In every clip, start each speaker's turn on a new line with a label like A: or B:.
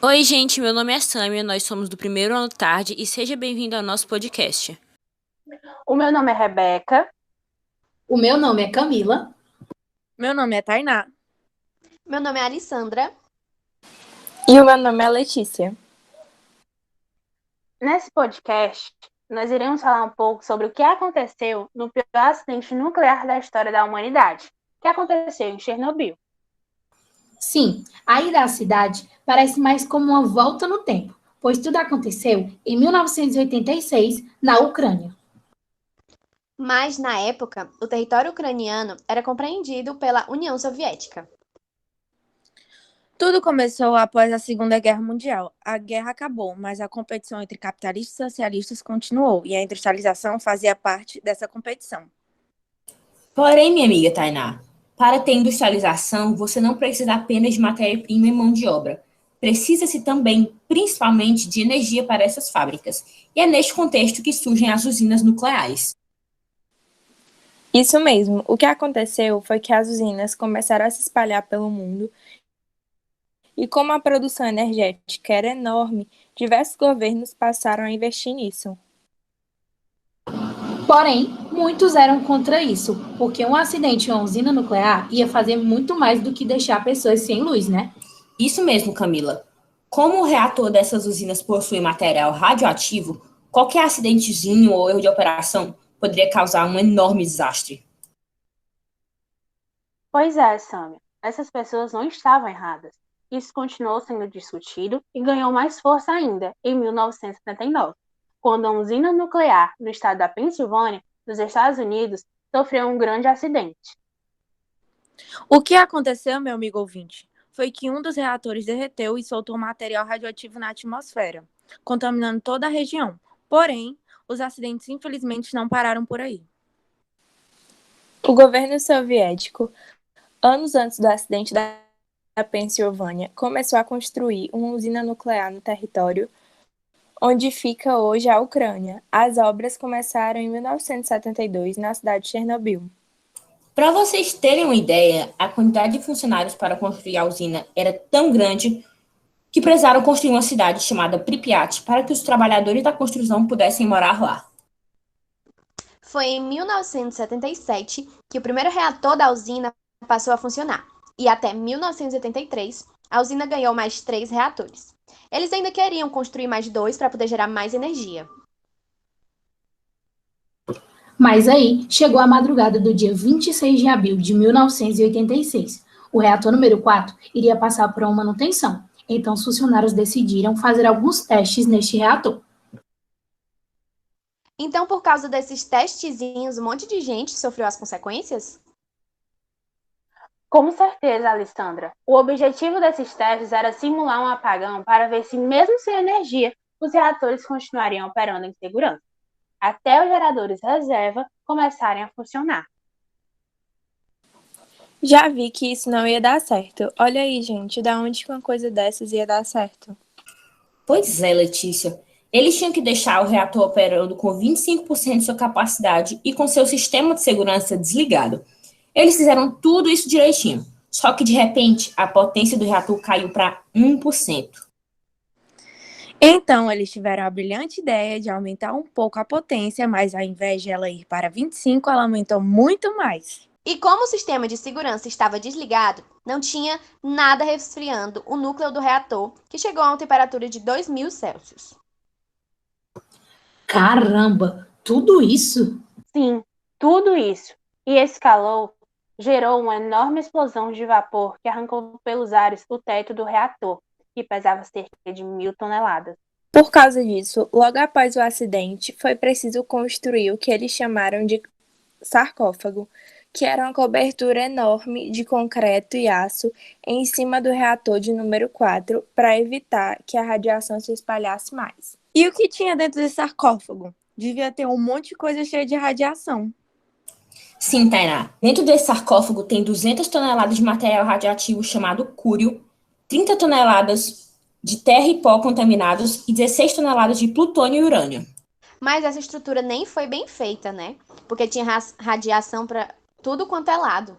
A: Oi, gente, meu nome é Sâmia, nós somos do primeiro ano tarde e seja bem-vindo ao nosso podcast.
B: O meu nome é Rebeca.
C: O meu nome é Camila.
D: Meu nome é Tainá.
E: Meu nome é Alessandra.
F: E o meu nome é Letícia.
B: Nesse podcast, nós iremos falar um pouco sobre o que aconteceu no pior acidente nuclear da história da humanidade, que aconteceu em Chernobyl.
C: Sim, a ida à cidade parece mais como uma volta no tempo, pois tudo aconteceu em 1986, na Ucrânia.
E: Mas, na época, o território ucraniano era compreendido pela União Soviética.
D: Tudo começou após a Segunda Guerra Mundial. A guerra acabou, mas a competição entre capitalistas e socialistas continuou, e a industrialização fazia parte dessa competição.
G: Porém, minha amiga Tainá, para ter industrialização, você não precisa apenas de matéria-prima e mão de obra. Precisa-se também, principalmente, de energia para essas fábricas. E é neste contexto que surgem as usinas nucleares.
F: Isso mesmo, o que aconteceu foi que as usinas começaram a se espalhar pelo mundo e como a produção energética era enorme, diversos governos passaram a investir nisso.
C: Porém, muitos eram contra isso, porque um acidente em uma usina nuclear ia fazer muito mais do que deixar pessoas sem luz, né?
G: Isso mesmo, Camila. Como o reator dessas usinas possui material radioativo, qualquer acidentezinho ou erro de operação poderia causar um enorme desastre.
B: Pois é, Sâmia, essas pessoas não estavam erradas. Isso continuou sendo discutido e ganhou mais força ainda em 1979, quando uma usina nuclear no estado da Pensilvânia, nos Estados Unidos, sofreu um grande acidente.
D: O que aconteceu, meu amigo ouvinte, foi que um dos reatores derreteu e soltou material radioativo na atmosfera, contaminando toda a região. Porém, os acidentes infelizmente não pararam por aí.
F: O governo soviético, anos antes do acidente da Pensilvânia, começou a construir uma usina nuclear no território onde fica hoje a Ucrânia. As obras começaram em 1972 na cidade de Chernobyl.
G: Para vocês terem uma ideia, a quantidade de funcionários para construir a usina era tão grande que precisaram construir uma cidade chamada Pripyat para que os trabalhadores da construção pudessem morar lá.
E: Foi em 1977 que o primeiro reator da usina passou a funcionar, e até 1983 a usina ganhou mais 3 reatores. Eles ainda queriam construir mais 2 para poder gerar mais energia.
C: Mas aí chegou a madrugada do dia 26 de abril de 1986. O reator número 4 iria passar por uma manutenção. Então, os funcionários decidiram fazer alguns testes neste reator.
E: Então, por causa desses testezinhos, um monte de gente sofreu as consequências?
B: Com certeza, Alessandra. O objetivo desses testes era simular um apagão para ver se, mesmo sem energia, os reatores continuariam operando em segurança, até os geradores reserva começarem a funcionar.
F: Já vi que isso não ia dar certo. Olha aí, gente, da onde que uma coisa dessas ia dar certo?
G: Pois é, Letícia. Eles tinham que deixar o reator operando com 25% de sua capacidade e com seu sistema de segurança desligado. Eles fizeram tudo isso direitinho. Só que, de repente, a potência do reator caiu para 1%.
D: Então, eles tiveram a brilhante ideia de aumentar um pouco a potência, mas ao invés de ela ir para 25, ela aumentou muito mais.
E: E como o sistema de segurança estava desligado, não tinha nada resfriando o núcleo do reator, que chegou a uma temperatura de 2000 Celsius.
C: Caramba, tudo isso?
B: Sim, tudo isso. E esse calor gerou uma enorme explosão de vapor que arrancou pelos ares o teto do reator, que pesava cerca de 1.000 toneladas.
F: Por causa disso, logo após o acidente, foi preciso construir o que eles chamaram de sarcófago, que era uma cobertura enorme de concreto e aço em cima do reator de número 4 para evitar que a radiação se espalhasse mais.
D: E o que tinha dentro desse sarcófago? Devia ter um monte de coisa cheia de radiação.
G: Sim, Tainá. Dentro desse sarcófago tem 200 toneladas de material radioativo chamado cúrio, 30 toneladas de terra e pó contaminados e 16 toneladas de plutônio e urânio.
E: Mas essa estrutura nem foi bem feita, né? Porque tinha radiação para tudo quanto é lado.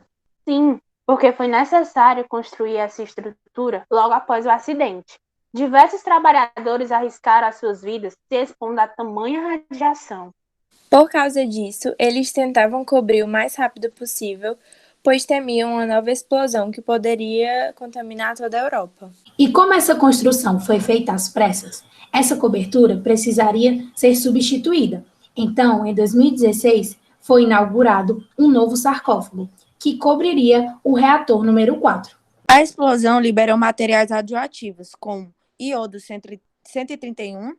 B: Sim, porque foi necessário construir essa estrutura logo após o acidente. Diversos trabalhadores arriscaram as suas vidas se expondo a tamanha radiação.
F: Por causa disso, eles tentavam cobrir o mais rápido possível, pois temiam uma nova explosão que poderia contaminar toda a Europa.
C: E como essa construção foi feita às pressas, essa cobertura precisaria ser substituída. Então, em 2016, foi inaugurado um novo sarcófago, que cobriria o reator número 4.
D: A explosão liberou materiais radioativos, como iodo 131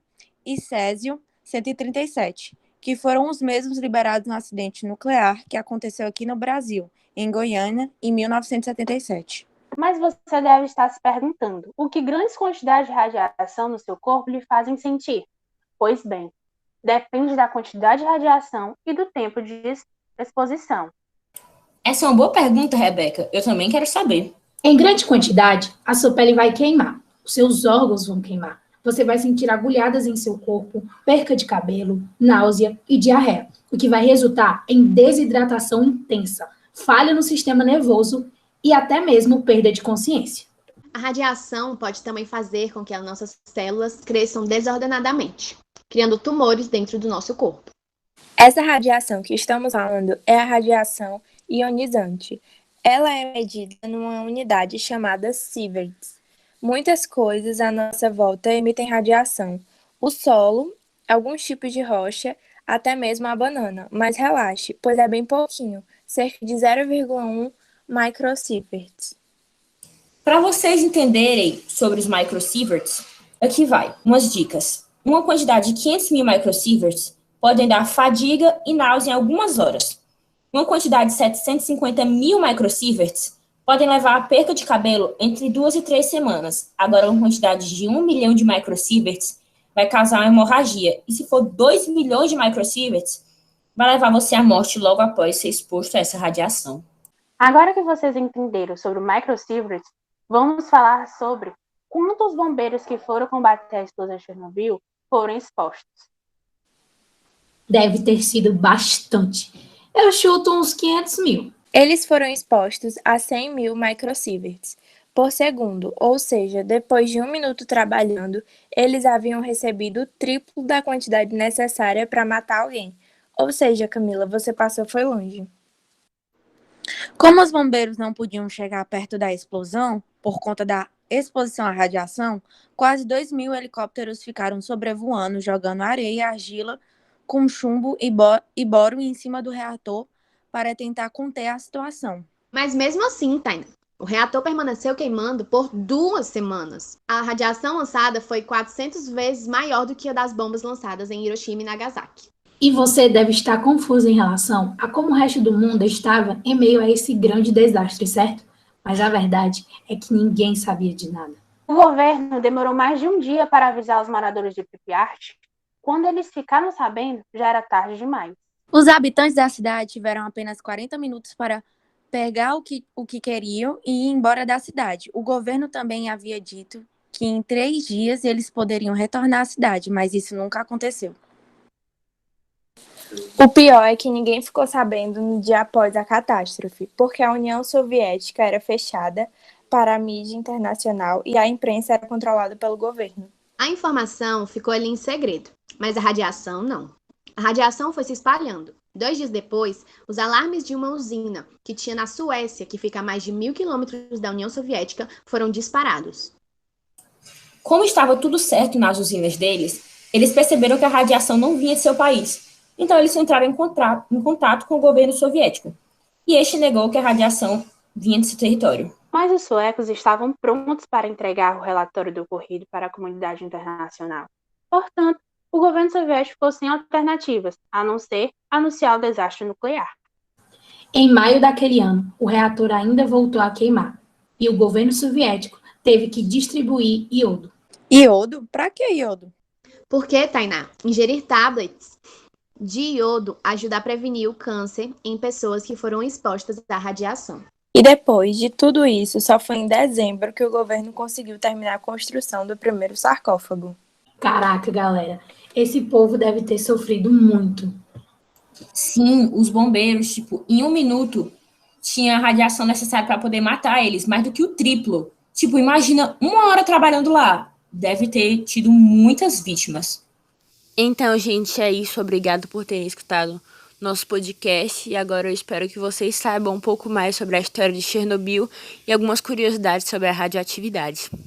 D: e césio 137, que foram os mesmos liberados no acidente nuclear que aconteceu aqui no Brasil, em Goiânia, em 1977.
B: Mas você deve estar se perguntando, o que grandes quantidades de radiação no seu corpo lhe fazem sentir? Pois bem, depende da quantidade de radiação e do tempo de exposição.
G: Essa é uma boa pergunta, Rebeca. Eu também quero saber.
C: Em grande quantidade, a sua pele vai queimar, os seus órgãos vão queimar. Você vai sentir agulhadas em seu corpo, perca de cabelo, náusea e diarreia, o que vai resultar em desidratação intensa, falha no sistema nervoso e até mesmo perda de consciência.
E: A radiação pode também fazer com que as nossas células cresçam desordenadamente, criando tumores dentro do nosso corpo.
F: Essa radiação que estamos falando é a radiação ionizante. Ela é medida numa unidade chamada sieverts. Muitas coisas à nossa volta emitem radiação. O solo, alguns tipos de rocha, até mesmo a banana. Mas relaxe, pois é bem pouquinho, cerca de 0,1 microsieverts.
G: Para vocês entenderem sobre os microsieverts, aqui vai, umas dicas. Uma quantidade de 500 mil microsieverts podem dar fadiga e náusea em algumas horas. Uma quantidade de 750 mil microsieverts podem levar a perca de cabelo entre 2 e 3 semanas. Agora, uma quantidade de 1 milhão de microsieverts vai causar uma hemorragia. E se for 2 milhões de microsieverts, vai levar você à morte logo após ser exposto a essa radiação.
B: Agora que vocês entenderam sobre o microsieverts, vamos falar sobre quantos bombeiros que foram combater a explosão de Chernobyl foram expostos.
C: Deve ter sido bastante. Eu chuto uns 500 mil.
F: Eles foram expostos a 100 mil microsieverts por segundo, ou seja, depois de 1 minuto trabalhando, eles haviam recebido o triplo da quantidade necessária para matar alguém. Ou seja, Camila, você passou foi longe.
D: Como os bombeiros não podiam chegar perto da explosão, por conta da exposição à radiação, quase 2.000 helicópteros ficaram sobrevoando, jogando areia e argila com chumbo e boro em cima do reator para tentar conter a situação.
E: Mas mesmo assim, Tainá, o reator permaneceu queimando por 2 semanas. A radiação lançada foi 400 vezes maior do que a das bombas lançadas em Hiroshima e Nagasaki.
C: E você deve estar confuso em relação a como o resto do mundo estava em meio a esse grande desastre, certo? Mas a verdade é que ninguém sabia de nada.
B: O governo demorou mais de um dia para avisar os moradores de Pripyat. Quando eles ficaram sabendo, já era tarde demais.
D: Os habitantes da cidade tiveram apenas 40 minutos para pegar o que queriam e ir embora da cidade. O governo também havia dito que em 3 dias eles poderiam retornar à cidade, mas isso nunca aconteceu.
F: O pior é que ninguém ficou sabendo no dia após a catástrofe, porque a União Soviética era fechada para a mídia internacional e a imprensa era controlada pelo governo.
E: A informação ficou ali em segredo, mas a radiação não. A radiação foi se espalhando. 2 dias depois, os alarmes de uma usina que tinha na Suécia, que fica a mais de 1.000 quilômetros da União Soviética, foram disparados.
G: Como estava tudo certo nas usinas deles, eles perceberam que a radiação não vinha de seu país. Então, eles entraram em contato com o governo soviético. E este negou que a radiação vinha de seu território.
B: Mas os suecos estavam prontos para entregar o relatório do ocorrido para a comunidade internacional. Portanto, o governo soviético ficou sem alternativas, a não ser anunciar o desastre nuclear.
C: Em maio daquele ano, o reator ainda voltou a queimar, e o governo soviético teve que distribuir iodo.
D: Iodo? Pra que iodo?
E: Porque, Tainá, ingerir tablets de iodo ajuda a prevenir o câncer em pessoas que foram expostas à radiação.
F: E depois de tudo isso, só foi em dezembro que o governo conseguiu terminar a construção do primeiro sarcófago.
C: Caraca, galera, esse povo deve ter sofrido muito.
G: Sim, os bombeiros, em 1 minuto, tinha a radiação necessária para poder matar eles, mais do que o triplo. Imagina 1 hora trabalhando lá. deve ter tido muitas vítimas.
A: Então, gente, é isso. Obrigado por terem escutado nosso podcast. E agora eu espero que vocês saibam um pouco mais sobre a história de Chernobyl e algumas curiosidades sobre a radioatividade.